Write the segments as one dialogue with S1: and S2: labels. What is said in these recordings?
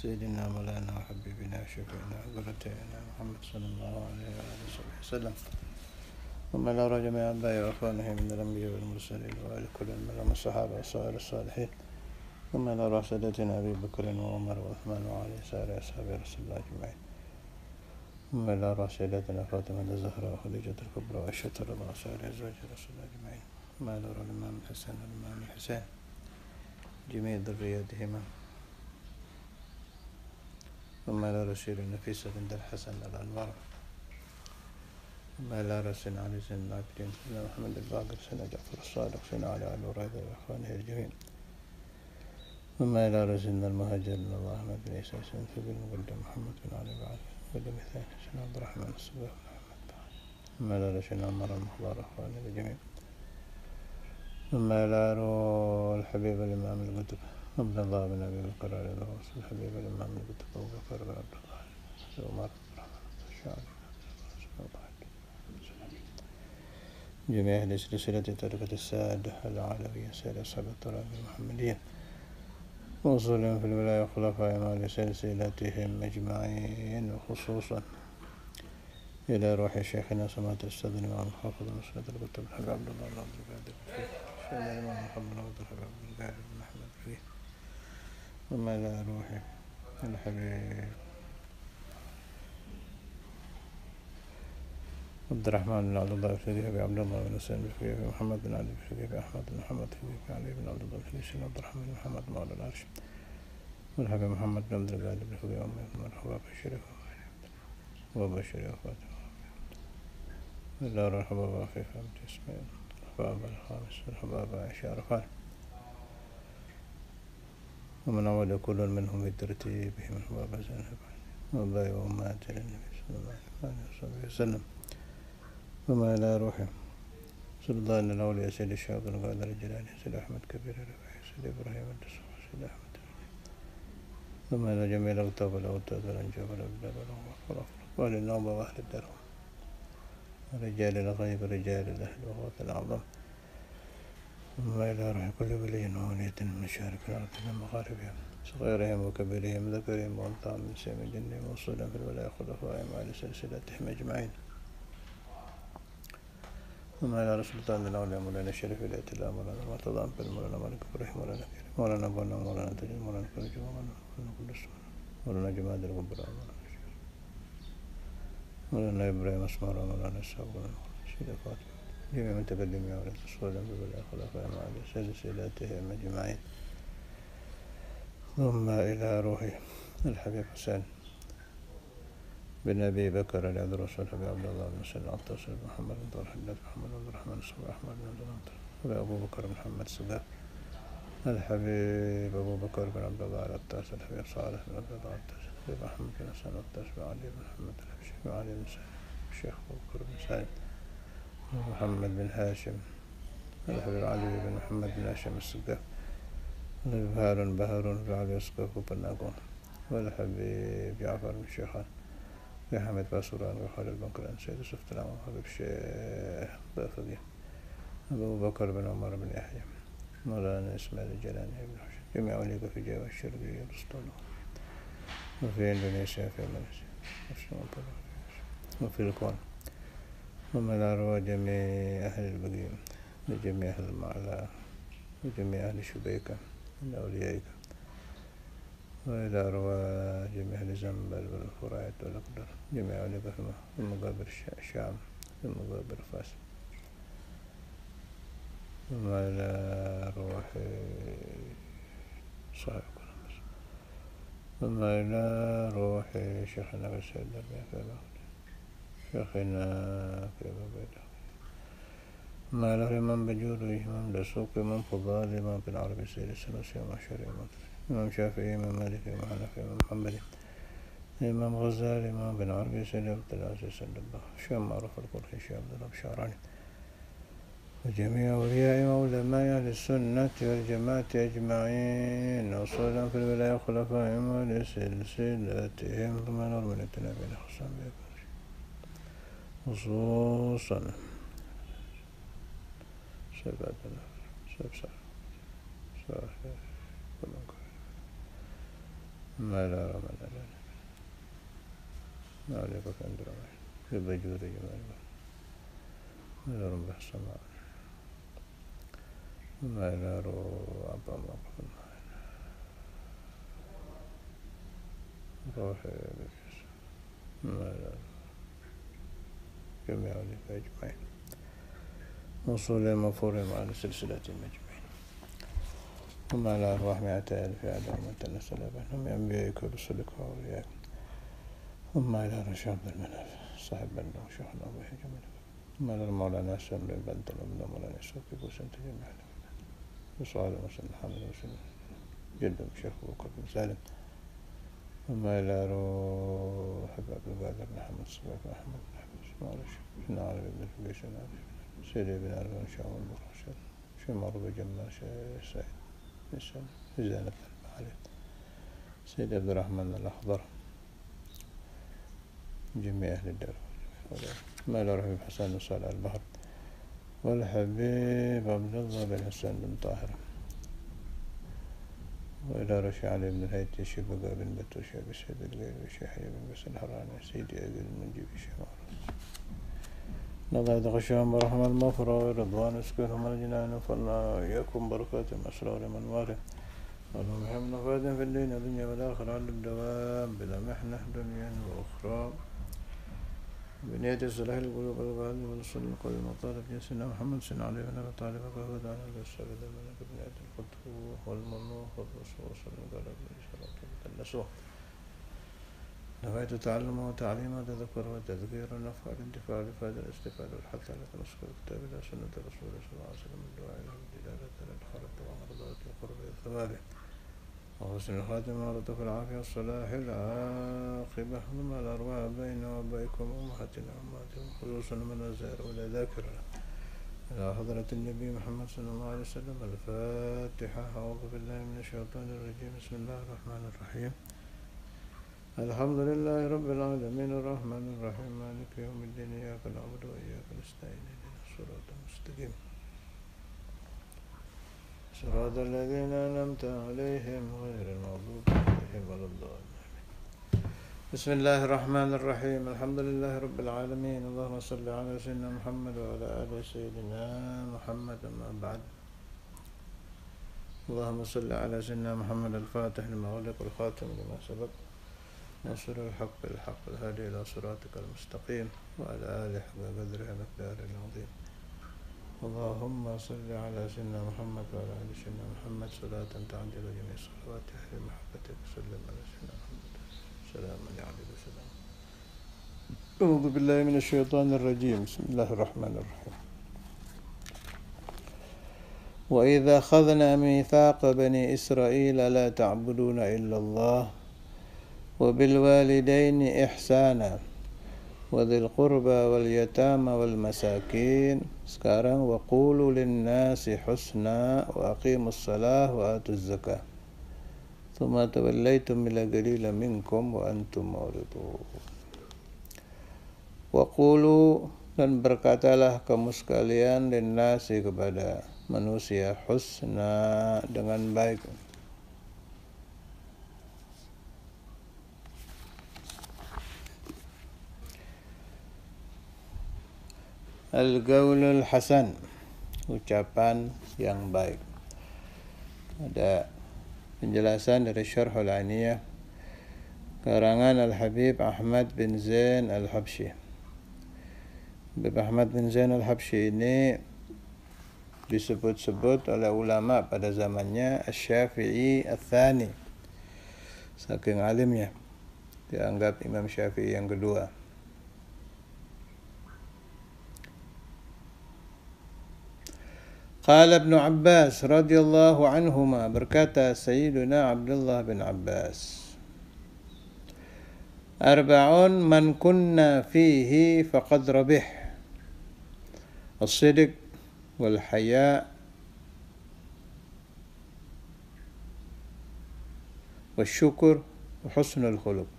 S1: سيدنا مولانا وحبيبنا وشفينا وقرتنا محمد صلى الله عليه وآله وسلم، ثم إلى روح جميع آبائه وإخوانه من الأنبياء والمرسلين وآل كل منهم الصحابة وسائر الصالحين، ثم إلى روح سادتنا أبي بكر وعمر وعثمان وعلي سائر أصحاب رسول الله أجمعين، ثم إلى روح سيدتنا فاطمة الزهراء وخديجة الكبرى وعائشة رضي الله سائر أزواج رسول الله أجمعين، ثم إلى روح الإمام الحسن والإمام الحسين جميع ذرياتهما، ثم إلى رسول النفيسة بنت الحسن الأنوار، ثم إلى رسول علي زين العابدين سيدنا محمد الباقر سيدنا جعفر الصادق سيدنا علي الوريضة وإخوانه الجميع، ثم إلى رسولنا المهاجر من الله أحمد بن عيسى سيدنا في المقدم محمد بن علي بعد المقدم الثاني سيدنا عبد الرحمن الصباح محمد بعد، ثم إلى رسولنا عمر المختار وإخوانه الجميع، ثم إلى روح الحبيب الإمام القطب عبد الله بن أبي بكر عليه الرسول الحبيب الإمام القطب أبو بكر بن عبد الله عمر الشعبي جميع أهل سلسلة طريقة السادة العلوية سير أصحاب الطريقة المحمدية وصولهم في الولاية وخلفائهم على سلسلتهم أجمعين، وخصوصا إلى روح شيخنا سماحة الأستاذ الإمام الحافظ مسند الكتب الحبيب عبد الله بن عبد القادر الفقيه سيدنا الإمام محمد عبد الحبيب بن القادر بن أحمد الفقيه، ثم إلى روح الحبيب عبد الرحمن بن عبد الله الفقيه أبي عبد الله بن حسين الفقيه أبي محمد بن علي الفقيه أبي أحمد بن محمد الفقيه أبي علي بن عبد الله الفقيه سيدنا عبد الرحمن بن محمد مولى العرش والحبيب محمد بن عبد القادر الفقيه أمي مرحبا بشرف وبشر وفاته إلا رحبا وفي فهمت اسمين الحباب الخامس الحباب عائشة عرفان، ومن عود كل منهم بترتيبه من حباب زينب وأبائي وأمهات للنبي صلى الله عليه وسلم، ثم إلى روحه سلطان الأولياء سيد الشهاب القادر الجلالي سيد أحمد كبير الرفاعي سيد إبراهيم الدسوقي سيد أحمد، ثم إلى جميع الأقطاب والأوتاد والأنجاب والأبدال والأخلاق وأهل النوبة وأهل الدرهم رجال الغيب رجال الأهل وغوث الأعظم، ثم إلى روح كل ولي وولية من مشارق الأرض من مغاربهم صغيرهم وكبيرهم ذكرهم وأنثاهم من سيم جنهم وصولا في الولاية خلفائهم وعلى سلسلتهم أجمعين، ثم إلى رسول الله الأولياء مولانا الشريف ولاية الله مولانا المرتضى بن مولانا مالك إبراهيم مولانا كريم مولانا بنا مولانا تجل مولانا كريم مولانا قدس مولانا جماد الكبرى مولانا إبراهيم أسمار مولانا السابق سيدة فاطمة جميع متكلمين ولا تصولا ببلاء خلفائهم وعلى سلسلتهم أجمعين، ثم إلى روحي الحبيب حسين بن أبي بكر العبد الرسول أبي عبد الله بن سلم عطاس بن محمد بن طارق حداد محمد بن عبد الرحمن الصباح أحمد بن عبد الله أبو بكر بن محمد الصباح الحبيب أبو بكر بن عبد الله العطاس الحبيب صالح بن عبد الله العطاس الحبيب أحمد بن حسن العطاس بن علي بن محمد الحبشي بن علي بن سالم الشيخ أبو بكر بن سالم محمد بن هاشم الحبيب علي بن محمد بن هاشم السقاف هارون بهارون بن علي السقاف وبناقون والحبيب جعفر بن شيخان حمد باسوران وخالد بن كلان سيد يوسف تلام وحبيب الشيخ بافقي أبو بكر بن عمر بن يحيى مولانا إسماعيل الجلاني بن حسين جميع وليك في جاوة الشرقية الأسطول وفي إندونيسيا في ماليزيا وفي الكون، ثم الأرواح جميع أهل البقيع لجميع أهل المعلى وجميع أهل شبيكة من أوليائك، وإلى أرواح جميع أهل زنبل والفرات والأقدر جميع أهل بهمة ومقابر الشام ومقابر فاس، ثم إلى أرواح صاحب كولومبوس، ثم إلى روح شيخنا وسيد الربيع شيخنا في بابيته، ثم إلى الإمام بجوري إمام دسوق إمام فضال إمام بن عربي سيد السنوسي إمام شرعي إمام شافعي إمام مالك إمام حنفي إمام محمد إمام غزالي إمام بن عربي سيد عبد العزيز الدباغ شام معروف القرشي شيخ عبد الله الشعراني وجميع أولياء وعلماء أهل السنة والجماعة أجمعين وصولا في الولاية خلفائهم ولسلسلتهم ثم نور من التنابين خصوصا خصوصا سبعة شيخنا ما لا رمضان ما عليك كان درما ببجور جمال ما لا رمح السماء ما لا رو أبا مقفل روحي ما لا جميع ذلك أجمعين وصول المفور على سلسلة المجمعين ثم على أرواح 200,000 أعداء من تنسل بينهم أنبيائك ورسلك وأوليائك ثم إلى رشاد المنافع صاحب بن وشيخنا أبو جميل ثم إلى مولانا سلم بن تلم مولانا يسوكي بوسنت جميع وصالح وسلم حمد وسلم جدهم شيخ بكر بن سالم ثم إلى روح عبد القادر محمد صباح محمد بن حفظ معلش سيدنا علي بن الفقيس سيدي بن عرب بن شاول البرشد شمر بجمع سعيد نسأل زينة المعالي سيد عبد الرحمن الأخضر جميع أهل الدار ما لا رحمه حسن وصالح البحر والحبيب عبد الله بن حسن بن طاهر وإلى رشا علي بن الهيثي شبقى بن بطوشة بسيد الغير وشيحيى بن بس الحراني سيدي أبي المنجي بشمار نضع غشام برحمة المغفرة ورضوان اسكنهم الجنان فالله يكون بركاتهم أسرار من واره اللهم حمنا فادم في الدين الدنيا والآخرة على الدوام بلا محنة دنيا وأخرى بنية صلاح القلوب والقلب والصل القلب المطالب يا سيدنا محمد سيدنا علي بن أبي طالب وقهود على السبب الملك بنية الفتوح والمنوح والرسول صلى الله عليه وسلم النسوح نويت تعلم وتعليم وتذكر وتذكير والنفع والانتفاع والإفادة والاستفادة والحث على تمسك الكتاب إلى سنة الرسول صلى الله عليه وسلم الدعاء له بالدلالة على الحرة ومرضاة وقرب ثوابه وحسن الخاتمة ولطف العافية والصلاح العاقبة ثم الأرواح بين وبينكم أمهاتنا وأمهاتكم خصوصا من الزائر ولا ذاكرنا إلى حضرة النبي محمد صلى الله عليه وسلم الفاتحة أعوذ بالله من الشيطان الرجيم بسم الله الرحمن الرحيم الحمد لله رب العالمين الرحمن الرحيم مالك يوم الدين إياك نعبد وإياك نستعين اهدنا الصراط المستقيم صراط الذين أنعمت عليهم غير المغضوب عليهم ولا الضالين بسم الله الرحمن الرحيم الحمد لله رب العالمين اللهم صل على سيدنا محمد وعلى آل سيدنا محمد أما بعد اللهم صل على سيدنا محمد الفاتح لما أغلق والخاتم لما سبق ناصر الحق بالحق الهادي إلى صراطك المستقيم وعلى آله حق قدره مقداره العظيم اللهم صل على سيدنا محمد وعلى آل سيدنا محمد صلاة تعدل جميع صلواتك بمحبتك وسلم على سيدنا محمد سلام عليك وسلام أعوذ بالله من الشيطان الرجيم بسم الله الرحمن الرحيم وإذا أخذنا ميثاق بني إسرائيل لا تعبدون إلا الله وبالوالدين إحسانا وذي القربى واليتامى والمساكين sekarang وقولوا للناس حسنا وأقيموا الصلاة وآتوا الزكاة ثم توليتم إلا قليلا منكم وأنتم معرضون وقولوا dan berkatalah kamu sekalian linnasi kepada manusia husna dengan baik. Al-Gaulul Hasan, ucapan yang baik. Ada penjelasan dari Syarhul Ainiyah karangan Al-Habib Ahmad bin Zain Al-Habsyi. Habib Ahmad bin Zain Al-Habsyi ini disebut-sebut oleh ulama pada zamannya Asy-Syafi'i Ats-Tsani. Saking alimnya, dianggap Imam Syafi'i yang kedua. Qala Ibnu Abbas radhiyallahu anhuma, berkata Sayyiduna Abdullah bin Abbas, arba'un man kunna fihi faqad rabih, as-sidq wal haya wasyukur wa husnul khuluq.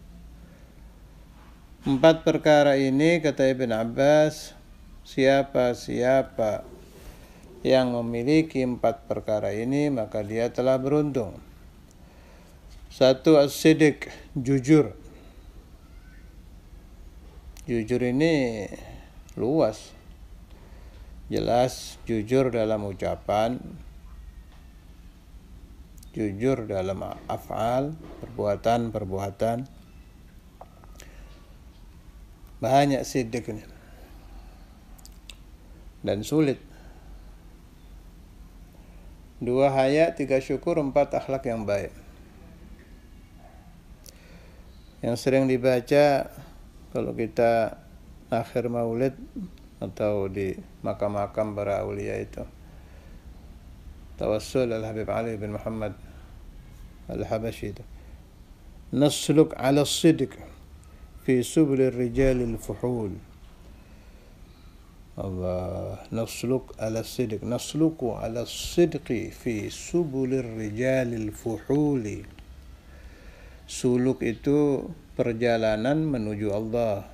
S1: 4 perkara ini, kata Ibn Abbas, siapa yang memiliki 4 perkara ini maka dia telah beruntung. Satu, as-sidq, jujur. Jujur ini luas. Jelas jujur dalam ucapan, jujur dalam af'al, perbuatan. Banyak sidq ini. Dan sulit. 2 haya, 3 syukur, 4 akhlak yang baik. Yang sering dibaca kalau kita akhir maulid atau di makam-makam para aulia itu, tawassul al-Habib Ali bin Muhammad al-Habashi itu, nasluk ala sidq fi subul rijal al-fuhul. Allah, nasluku ala sidqi fi subul rijal al-fuhuli. Suluk itu perjalanan menuju Allah.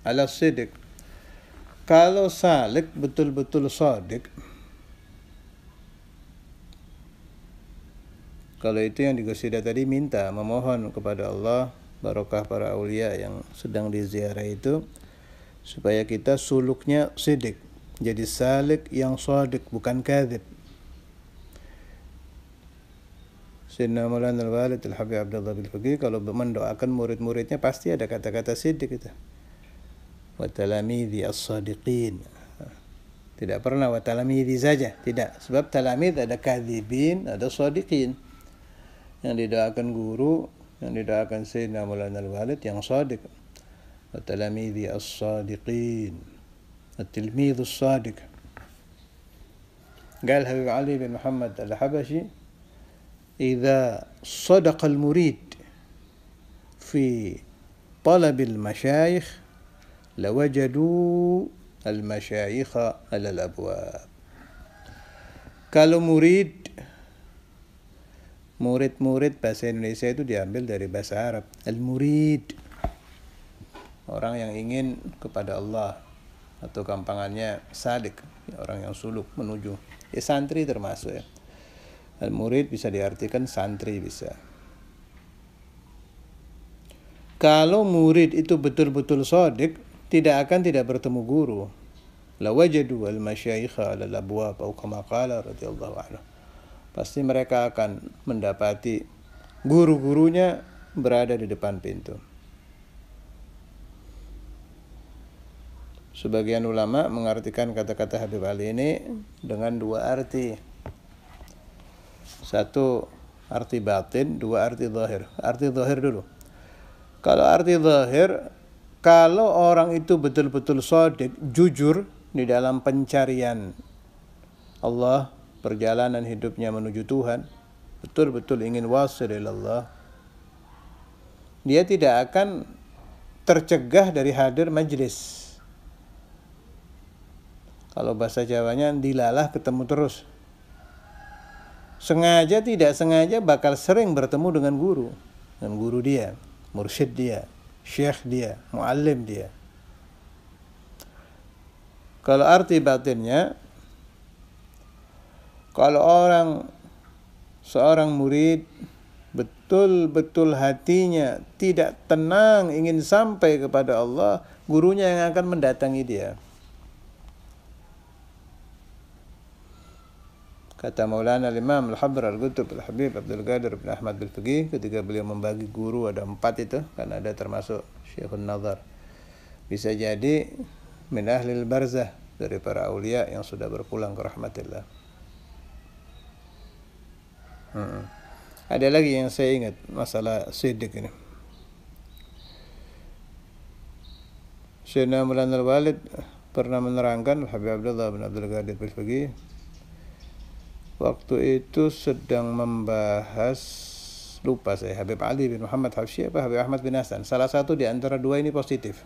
S1: Ala sidq. Kalau salik betul-betul shadiq, kalau itu yang di qasidah tadi, minta, memohon kepada Allah barokah para aulia yang sedang diziarah itu, supaya kita suluknya sidq, jadi salik yang shadiq, bukan kadzib. Sayyidina Maulana Al-Walid Al-Habib Abdullah bin Faqih kalau mendoakan murid-muridnya pasti ada kata-kata sidq itu. Wa talamidhi as-sadiqin. Tidak pernah wa talamidhi saja, tidak. Sebab talamid ada kadzibin, ada shadiqin. Yang didoakan guru, yang didoakan Sayyidina Maulana Al-Walid yang shadiq. Wa talamidhi as-sadiqin. At-tilmidhu as-sadiq. Qal Habib Ali bin Muhammad Al-Habashi, إذا صدق المريد في طلب المشايخ لوجدوا المشايخ على الأبواب. Kalau murid bahasa Indonesia itu diambil dari bahasa Arab. Al-murid, orang yang ingin kepada Allah, atau gampangannya salik, orang yang suluk menuju. Ya, santri termasuk ya. Al-murid bisa diartikan santri bisa. Kalau murid itu betul-betul shadiq, tidak bertemu guru. La wajadu al-masyayikha 'ala al-abwab atau kama qala radhiyallahu anhu. Pasti mereka akan mendapati guru-gurunya berada di depan pintu. Sebagian ulama mengartikan kata-kata Habib Ali ini dengan 2 arti. 1 arti batin, 2 arti zahir. Arti zahir dulu. Kalau arti zahir, kalau orang itu betul-betul shadiq, jujur di dalam pencarian Allah, perjalanan hidupnya menuju Tuhan, betul-betul ingin wasil ila Allah, dia tidak akan tercegah dari hadir majlis. Kalau bahasa Jawanya, dilalah ketemu terus. Sengaja tidak sengaja bakal sering bertemu dengan guru dia, mursyid dia, syekh dia, muallim dia. Kalau arti batinnya, kalau seorang murid betul-betul hatinya tidak tenang ingin sampai kepada Allah, gurunya yang akan mendatangi dia. Kata Maulana Imam Al-Habr Al-Qutb Al-Habib Abdul Qadir bin Ahmad bin Faqih ketika beliau membagi guru, ada 4 itu, kan ada termasuk Syekhun Nazar. Bisa jadi min ahlil barzah, dari para aulia yang sudah berpulang ke rahmatillah. Ada lagi yang saya ingat masalah siddiq ini. Sayyidina Maulana Al-Walid pernah menerangkan, Habib Abdullah bin Abdul Qadir bin Faqih waktu itu sedang membahas, lupa saya, Habib Ali bin Muhammad Habsyi apa Habib Ahmad bin Hasan. Salah satu di antara 2 ini positif.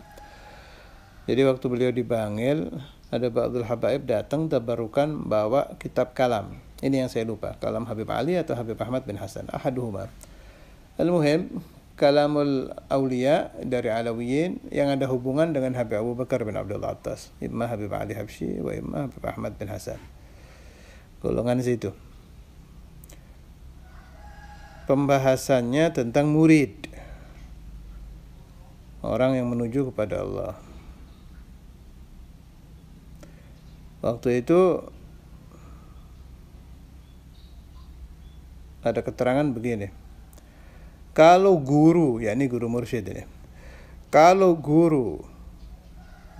S1: Jadi waktu beliau di Bangil, ada Ba'dul Habaib datang tabarukan bawa kitab kalam. Ini yang saya lupa, kalam Habib Ali atau Habib Ahmad bin Hasan, ahaduhuma. Al-muhim, kalamul awliya dari Alawiyin yang ada hubungan dengan Habib Abu Bakar bin Abdul Attas, imma Habib Ali Habsyi wa imma Habib Ahmad bin Hasan. Golongan situ. pembahasannya tentang murid, orang yang menuju kepada Allah. Waktu itu ada keterangan begini, kalau guru, yakni guru mursyid ini, kalau guru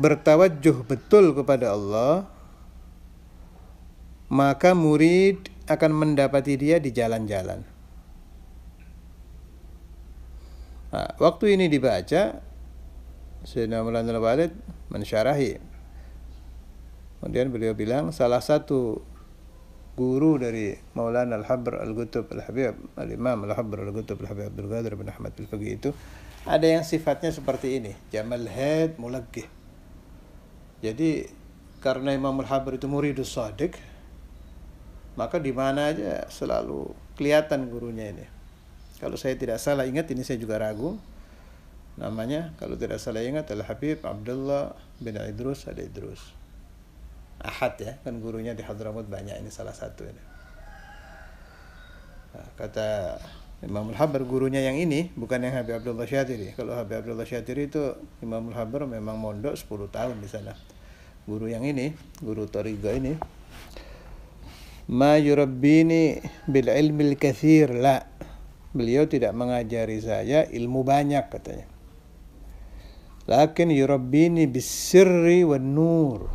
S1: bertawajjuh betul kepada Allah, maka murid akan mendapati dia di jalan-jalan. Nah, waktu ini dibaca, Sayyidina Maulana Al-Walid mensyarahi. Kemudian beliau bilang, salah satu guru dari Maulana Al-Habr Al-Qutb Al-Habib, Al-Imam Al-Habr Al-Qutb Al-Habib Abdul Qadir bin Ahmad Al-Faqih itu, ada yang sifatnya seperti ini, Jamal Had Mulaggih. Jadi karena Imam Al-Habr itu muridus shadiq, maka di mana aja selalu kelihatan gurunya ini. Kalau saya tidak salah ingat, ini saya juga ragu namanya, kalau tidak salah ingat Al-Habib Abdullah bin Idrus Al-Idrus Ahad, ya, kan gurunya di Hadramut banyak, ini salah satu ini. Nah, kata Imam Al-Habr, gurunya yang ini bukan yang Habib Abdullah Syatiri. Kalau Habib Abdullah Syatiri itu Imam Al-Habr memang mondok 10 tahun di sana. Guru yang ini, guru Tariqah ini, ma yurabbini bil ilmil katsir, la, beliau tidak mengajari saya ilmu banyak katanya, lakin yurabbini bis sirri wan nur,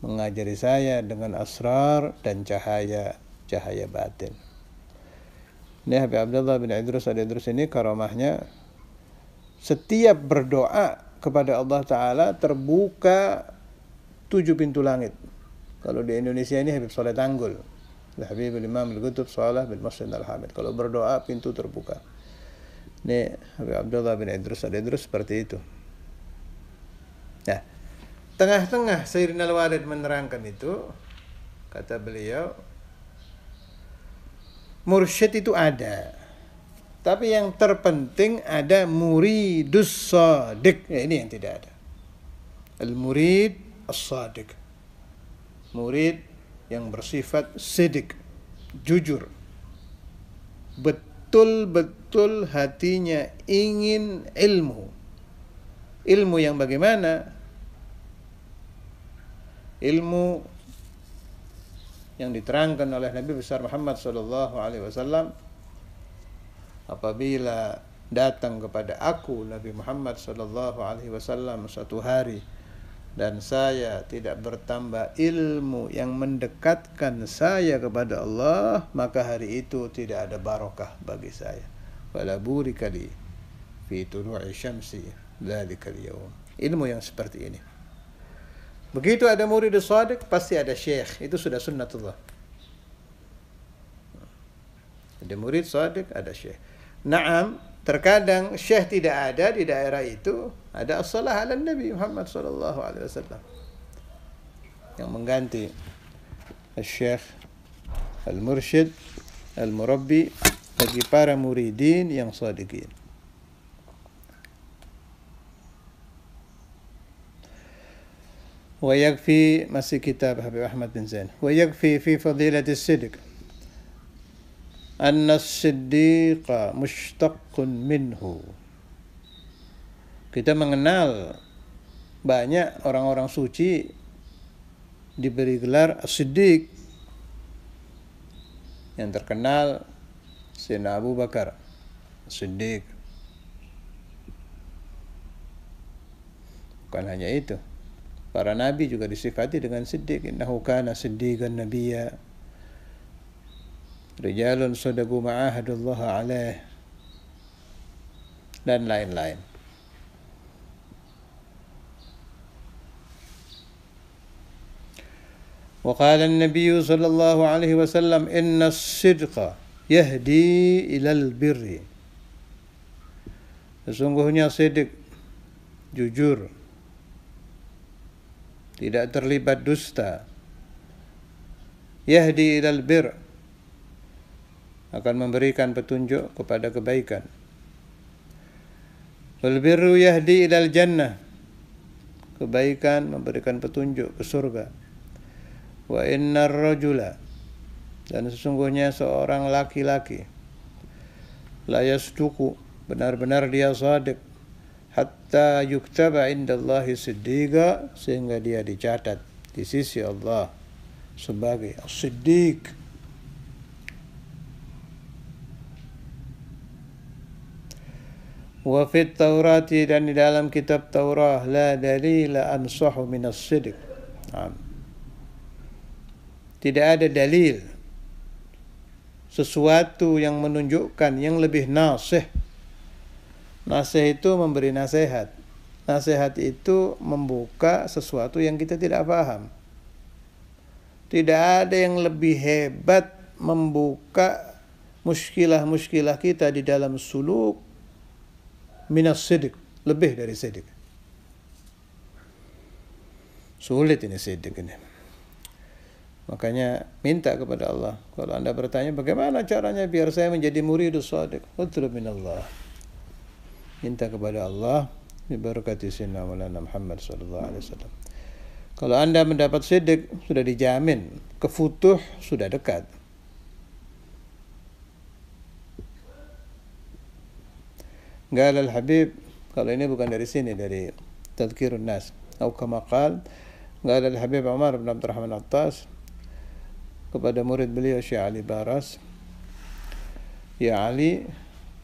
S1: mengajari saya dengan asrar dan cahaya batin. Ini Habib Abdullah bin Idrus Al-Idrus ini karamahnya, setiap berdoa kepada Allah Ta'ala terbuka 7 pintu langit. Kalau di Indonesia ini Habib Saleh Tanggul, Habib Imam Al-Qutb Salah bin Masjid Al-Hamid, kalau berdoa pintu terbuka. Ini Habib Abdullah bin Idrus Al-Idrus seperti itu. Nah, tengah-tengah Sayyidina Al-Walid menerangkan itu, kata beliau, mursyid itu ada, tapi yang terpenting ada muridus shadiq. Ya, ini yang tidak ada. Al-murid as-shadiq, murid yang bersifat sidik, jujur, betul-betul hatinya ingin ilmu. Ilmu yang bagaimana? Ilmu yang diterangkan oleh Nabi besar Muhammad SAW. Apabila datang kepada aku Nabi Muhammad SAW suatu hari, dan saya tidak bertambah ilmu yang mendekatkan saya kepada Allah, maka hari itu tidak ada barokah bagi saya. Wala burika li fi tulu'i syamsi dzalikal yaum. Ilmu yang seperti ini. Begitu ada murid shadiq, pasti ada syekh. Itu sudah sunnatullah. Ada murid shadiq, ada syekh. Naam, terkadang syekh tidak ada di daerah itu, ada as-salah ala Nabi Muhammad SAW yang mengganti syekh al-mursyid al-murabbi bagi para muridin yang shadiqin. Wa yakfi, masih kitab Habib Ahmad bin Zain, wa yakfi fi fadilati as-sidq anna as-siddiqa mushtaqun minhu. Kita mengenal banyak orang-orang suci diberi gelar as-siddiq. Yang terkenal Sayyidina Abu Bakar as-siddiq. Bukan hanya itu, para nabi juga disifati dengan siddiq. Innahu kana siddiqan nabiyya, rijalun sadaqu ma'ahadullah alaih, dan lain-lain. Wa qala an-nabiy sallallahu alaihi wasallam inna as-sidqa yahdi ilal birri. Sesungguhnya sidq, jujur, tidak terlibat dusta, yahdi ilal bir, akan memberikan petunjuk kepada kebaikan. Wal birru yahdi ilal jannah, kebaikan memberikan petunjuk ke surga. Wa innar rajula, dan sesungguhnya seorang laki-laki, la yasduqu, benar-benar dia shadiq, hatta yuktaba indallahi siddiqa, sehingga dia dicatat di sisi Allah sebagai as-siddiq. Wa fit Taurati, dan di dalam kitab Taurah, la dalila ansahu min as-sidq. Tidak ada dalil, sesuatu yang menunjukkan yang lebih nasih. Nasih itu memberi nasihat. Nasihat itu membuka sesuatu yang kita tidak paham. Tidak ada yang lebih hebat membuka muskilah-muskilah kita di dalam suluk minas sidq, lebih dari sidq. Sulit ini sidq ini. Makanya minta kepada Allah. Kalau Anda bertanya bagaimana caranya biar saya menjadi muridus shadiq, utlub minallah. Minta kepada Allah diberkati Sayyidina Maulana Muhammad sallallahu alaihi wasallam. Kalau Anda mendapat sidq, sudah dijamin, kefutuh sudah dekat. Qala al-Habib, kalau ini bukan dari sini, dari Tadhkirun Nas, atau kama qala al-Habib Umar bin Abdurrahman Attas kepada murid beliau Syekh Ali Baras, ya Ali,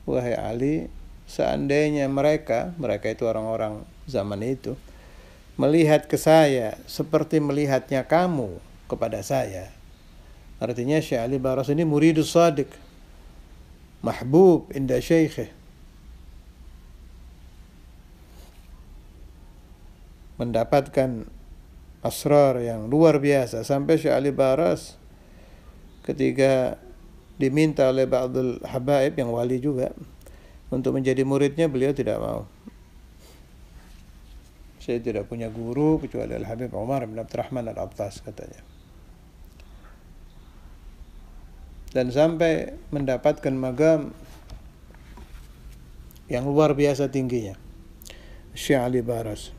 S1: wahai Ali, seandainya mereka itu orang-orang zaman itu, melihat ke saya seperti melihatnya kamu kepada saya. Artinya Syekh Ali Baras ini muridus shadiq, mahbub inda syaikhih, mendapatkan asrar yang luar biasa. Sampai Syekh Ali Baras ketika diminta oleh ba'dul habaib yang wali juga untuk menjadi muridnya, beliau tidak mau. Saya tidak punya guru kecuali Al-Habib Umar bin Abdurrahman Al-Attas, katanya. Dan sampai mendapatkan magam yang luar biasa tingginya, Syekh Ali Baras.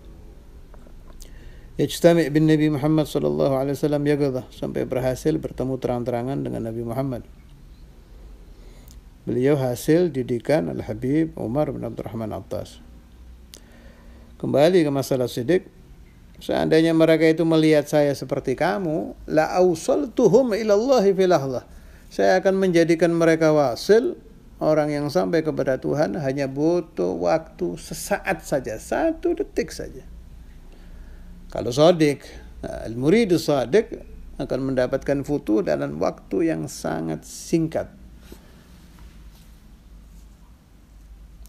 S1: Yajtami' bin Nabi Muhammad sallallahu alaihi wasallam yaqadha, sampai berhasil bertemu terang-terangan dengan Nabi Muhammad. Beliau hasil didikan Al-Habib Umar bin Abdurrahman Attas. Kembali ke masalah sidq, seandainya mereka itu melihat saya seperti kamu, la awsaltuhum ila Allah fi lahzah, saya akan menjadikan mereka wasil, orang yang sampai kepada Tuhan hanya butuh waktu sesaat saja, 1 detik saja. Kalau shadiq, al-muridus shadiq akan mendapatkan futuh dalam waktu yang sangat singkat.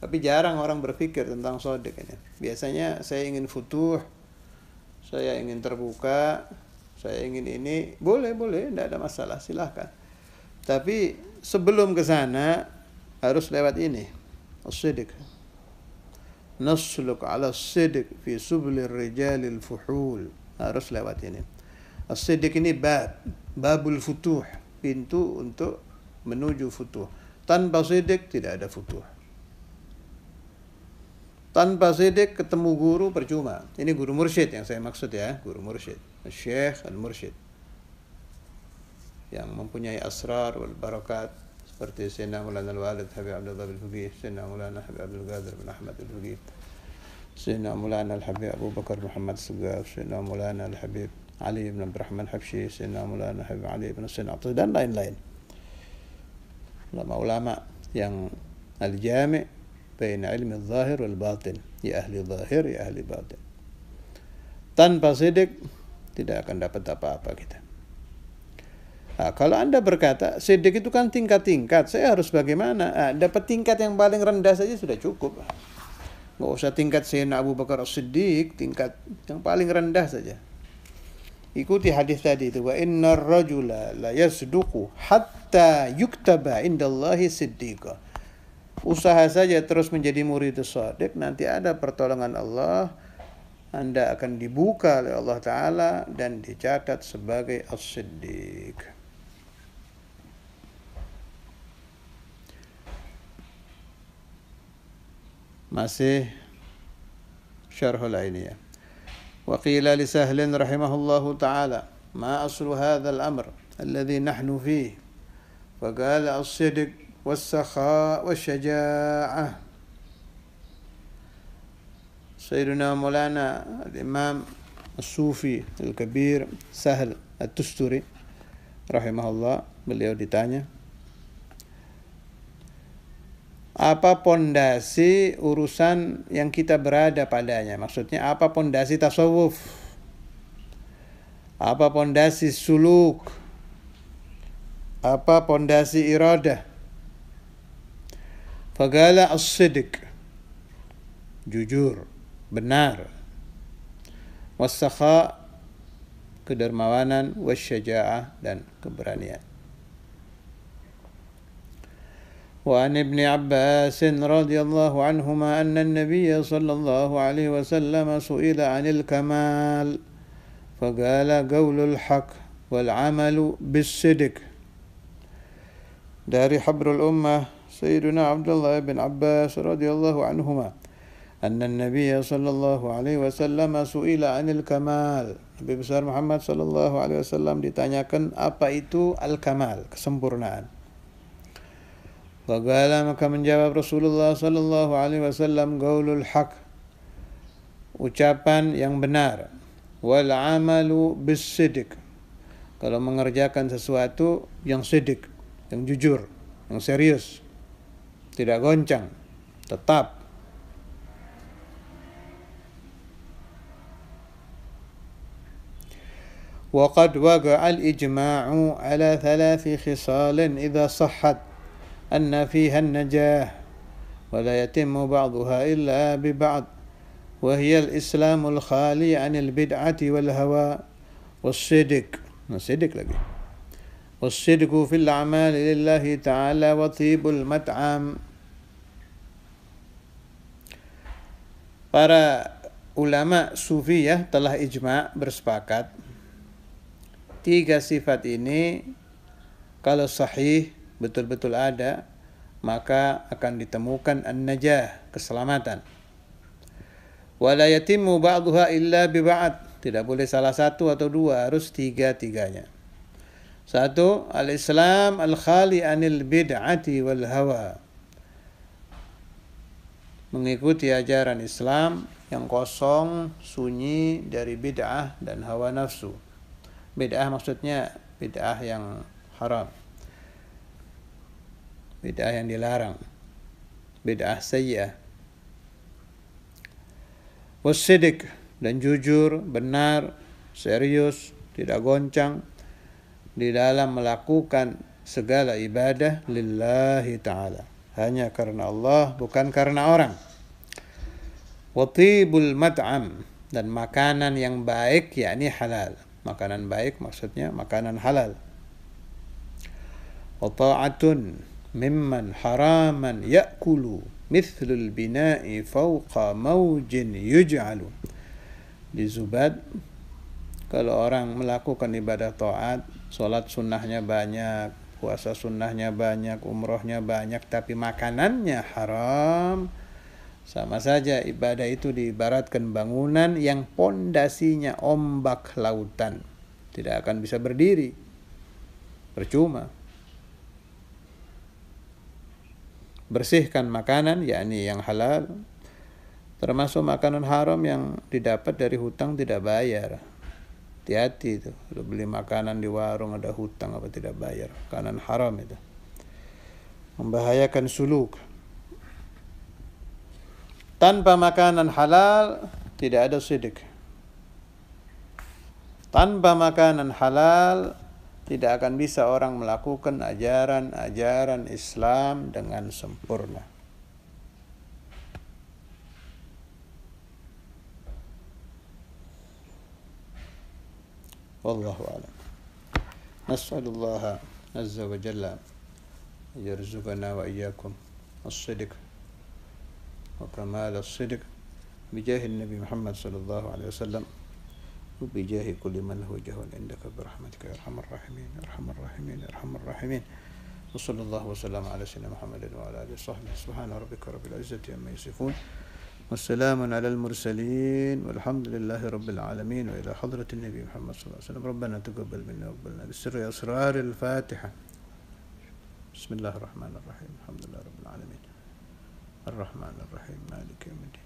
S1: Tapi jarang orang berpikir tentang shadiq ini. Biasanya saya ingin futuh, saya ingin terbuka, saya ingin ini, boleh, tidak ada masalah, silahkan. Tapi sebelum ke sana harus lewat ini, as-sidq. Nasluk ala sidq fi sublir rijalil fuhul, harus lewat ini. As-sidq ini babul futuh, pintu untuk menuju futuh. Tanpa sidq tidak ada futuh. Tanpa sidq ketemu guru percuma. Ini guru mursyid yang saya maksud ya, guru mursyid, Syekh al-Mursyid, yang mempunyai asrar wal barakat seperti Sayyidina Maulana Al-Walid Habib Abdullah Al-Faqih, Sayyidina Maulana Habib Abdul Qadir bin Ahmad Al-Faqih, Sayyidina Maulana Al-Habib Abu Bakar Muhammad Segaf, Sayyidina Maulana Al-Habib Ali bin Abdurrahman Habsyi, Sayyidina Maulana Habib Ali bin Sayyidina Attas, dan lain-lain. Ulama-ulama yang al-jami' baina ilmi al-zahir wal batin, ya ahli zahir, ya ahli batin. Tanpa sidq tidak akan dapat apa-apa kita. Nah, kalau Anda berkata sidq itu kan tingkat-tingkat, saya harus bagaimana? Dapat tingkat yang paling rendah saja sudah cukup. Nggak usah tingkat Sayyidina Abu Bakar As-Siddiq, tingkat yang paling rendah saja. Ikuti hadis tadi itu, wa innar rajula la yasduqu hatta yuktaba indallahi siddiqa. Usaha saja terus menjadi muridus shadiq, nanti ada pertolongan Allah, Anda akan dibuka oleh Allah Ta'ala dan dicatat sebagai as-siddiq. Masih syarhul ainiyah. Wa qila li Sahlin rahimahullahu ta'ala, ma aslu hadha al-amr alladhi nahnu fihi? Faqala as-sidq والسخاء والشجاعة. سيدنا مولانا الإمام الصوفي الكبير Sahal At-Tusturi rahimahullah, beliau ditanya, apa pondasi urusan yang kita berada padanya? Maksudnya apa pondasi tasawuf? Apa pondasi suluk? Apa pondasi iradah? Faqala as-sidq, jujur, benar. Was-sakha, kedermawanan. Was-syaja'ah, dan keberanian. وعن ابن عباس رضي الله عنهما أن النبي صلى الله عليه وسلم سئل عن الكمال فقال قول الحق والعمل بالصدق. dari habrul ummah Sayyidina Abdullah bin Abbas radhiyallahu anhuma anna an-nabiy sallallahu alaihi wasallam su'ila 'anil kamal. Nabi besar Muhammad sallallahu alaihi wasallam ditanyakan apa itu al-kamal, kesempurnaan. Faqala, maka menjawab Rasulullah sallallahu alaihi wasallam, qaulul haq, ucapan yang benar, wal amalu bis-sidq, kalau mengerjakan sesuatu yang sidik, yang jujur, yang serius, tidak goncang, tetap. وقد وقع الإجماع على 3 خصال إذا صحت أن فيها النجاة ولا يتم بعضها إلا ببعض، وهي الإسلام الخالي عن البدعة والهوى والصدق lagi, والصدق في الأعمال لله تعالى وطيب المطعم. Para ulama sufiyah telah ijma' bersepakat 3 sifat ini kalau sahih, betul-betul ada, maka akan ditemukan an-najah, keselamatan. Wala yatimmu ba'duha illa bi ba'd, tidak boleh salah satu atau dua, harus 3-tiganya. 1, al-Islam al-khali anil bid'ati wal hawa, mengikuti ajaran Islam yang kosong, sunyi dari bid'ah dan hawa nafsu. Bid'ah maksudnya bid'ah yang haram, bid'ah yang dilarang, bid'ah sayyi'ah. Wassidik, dan jujur, benar, serius, tidak goncang di dalam melakukan segala ibadah lillahi ta'ala, hanya karena Allah, bukan karena orang. Watibul mat'am, dan makanan yang baik, yakni halal. Makanan baik maksudnya makanan halal. Wa ta'atun mimman haraman ya'kulu mithlul bina'i fawqa mawjin yuj'alu. Di Zubad, kalau orang melakukan ibadah taat, sholat sunnahnya banyak, puasa sunnahnya banyak, umrohnya banyak, tapi makanannya haram, sama saja ibadah itu diibaratkan bangunan yang pondasinya ombak lautan, tidak akan bisa berdiri, percuma. Bersihkan makanan, yakni yang halal, termasuk makanan haram yang didapat dari hutang tidak bayar. Hati-hati itu, kalau beli makanan di warung ada hutang apa tidak bayar, makanan haram itu membahayakan suluk. Tanpa makanan halal tidak ada sidik. Tanpa makanan halal tidak akan bisa orang melakukan ajaran-ajaran Islam dengan sempurna. Wallahu a'lam. Nas'alullah azza wa jalla yarzuqana wa iyyakum as-sidq wa kamal as-sidq bijahi Nabi Muhammad sallallahu alaihi wasallam وبجاه كل من له وجه عندك برحمتك يا ارحم الراحمين ارحم الراحمين ارحم الراحمين وصلى الله وسلم على سيدنا محمد وعلى اله وصحبه سبحان ربك رب العزة عما يصفون والسلام على المرسلين والحمد لله رب العالمين وإلى حضرة النبي محمد صلى الله عليه وسلم ربنا تقبل منا وقبلنا بالسر أسرار الفاتحة. بسم الله الرحمن الرحيم الحمد لله رب العالمين الرحمن الرحيم مالك يوم الدين